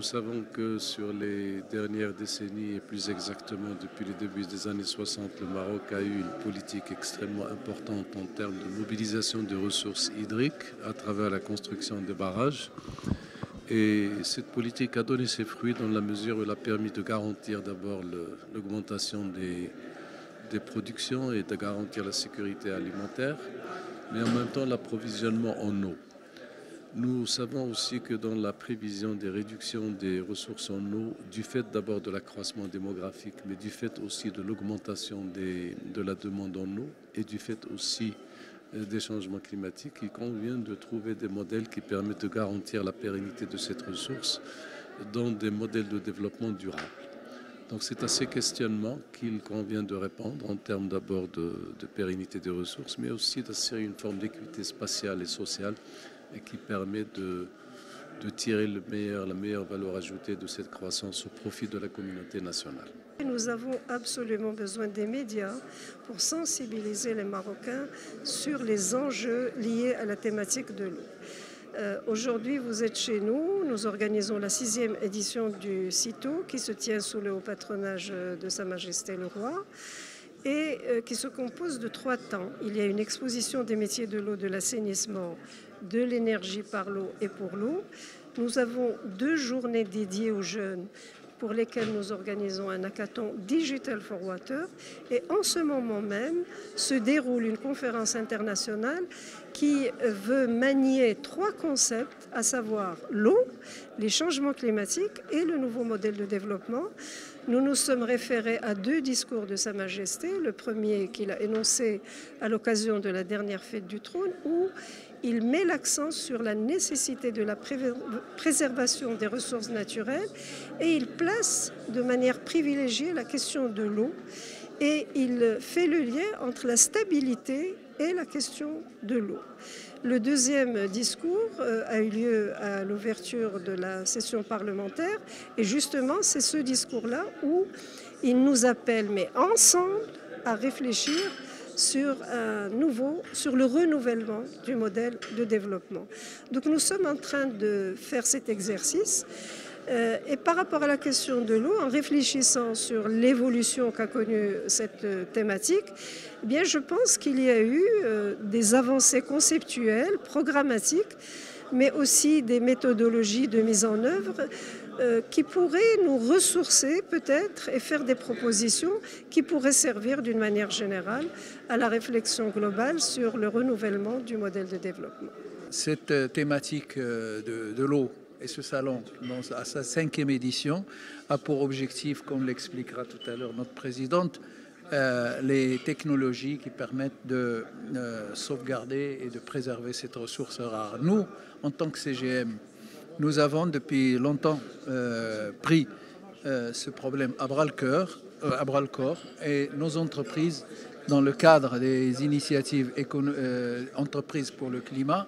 Nous savons que sur les dernières décennies, et plus exactement depuis le début des années 60, le Maroc a eu une politique extrêmement importante en termes de mobilisation des ressources hydriques à travers la construction des barrages. Et cette politique a donné ses fruits dans la mesure où elle a permis de garantir d'abord l'augmentation des productions et de garantir la sécurité alimentaire, mais en même temps l'approvisionnement en eau. Nous savons aussi que dans la prévision des réductions des ressources en eau, du fait d'abord de l'accroissement démographique, mais du fait aussi de l'augmentation de la demande en eau et du fait aussi des changements climatiques, il convient de trouver des modèles qui permettent de garantir la pérennité de cette ressource dans des modèles de développement durable. Donc c'est à ces questionnements qu'il convient de répondre en termes d'abord de pérennité des ressources, mais aussi d'assurer une forme d'équité spatiale et sociale et qui permet de tirer la meilleure valeur ajoutée de cette croissance au profit de la communauté nationale. Nous avons absolument besoin des médias pour sensibiliser les Marocains sur les enjeux liés à la thématique de l'eau. Aujourd'hui, vous êtes chez nous. Nous organisons la 6e édition du CITO qui se tient sous le haut patronage de Sa Majesté le Roi et qui se compose de 3 temps. Il y a une exposition des métiers de l'eau, de l'assainissement, de l'énergie par l'eau et pour l'eau. Nous avons 2 journées dédiées aux jeunes pour lesquelles nous organisons un hackathon Digital for Water. Et en ce moment même se déroule une conférence internationale qui veut manier 3 concepts, à savoir l'eau, les changements climatiques et le nouveau modèle de développement. Nous nous sommes référés à 2 discours de Sa Majesté. Le premier qu'il a énoncé à l'occasion de la dernière fête du trône, où il met l'accent sur la nécessité de la préservation des ressources naturelles et il place de manière privilégiée la question de l'eau et il fait le lien entre la stabilité et la question de l'eau. Le deuxième discours a eu lieu à l'ouverture de la session parlementaire et justement c'est ce discours-là où il nous appelle, mais ensemble, à réfléchir sur le renouvellement du modèle de développement. Donc nous sommes en train de faire cet exercice et par rapport à la question de l'eau, en réfléchissant sur l'évolution qu'a connue cette thématique, eh bien, je pense qu'il y a eu des avancées conceptuelles, programmatiques, mais aussi des méthodologies de mise en œuvre qui pourraient nous ressourcer peut-être et faire des propositions qui pourraient servir d'une manière générale à la réflexion globale sur le renouvellement du modèle de développement. Cette thématique de l'eau et ce salon, à sa 5e édition, a pour objectif, comme l'expliquera tout à l'heure notre présidente, les technologies qui permettent de sauvegarder et de préserver cette ressource rare. Nous, en tant que CGM, nous avons depuis longtemps pris ce problème à bras-le-corps et nos entreprises, dans le cadre des initiatives entreprises pour le climat,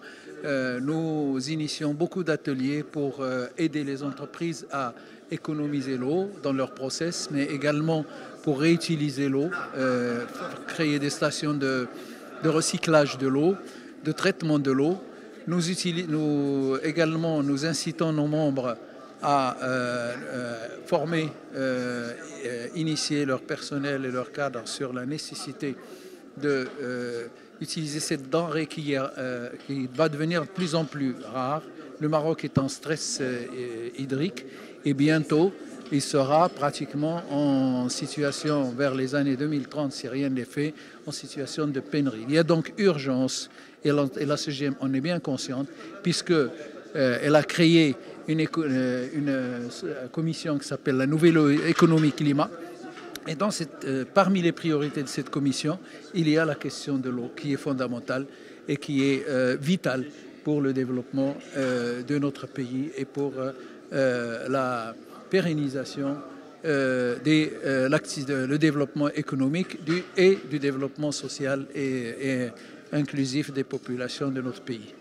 nous initions beaucoup d'ateliers pour aider les entreprises à économiser l'eau dans leur process, mais également pour réutiliser l'eau, créer des stations de recyclage de l'eau, de traitement de l'eau. Nous incitons nos membres à former, initier leur personnel et leur cadre sur la nécessité d'utiliser cette denrée qui va devenir de plus en plus rare. Le Maroc est en stress hydrique et bientôt il sera pratiquement en situation, vers les années 2030, si rien n'est fait, en situation de pénurie. Il y a donc urgence, et la CGM en est bien consciente, puisqu'elle a créé une commission qui s'appelle la Nouvelle Économie Climat. Et parmi les priorités de cette commission, il y a la question de l'eau, qui est fondamentale et qui est vitale pour le développement de notre pays et pour la pérennisation le développement économique et du développement social et inclusif des populations de notre pays.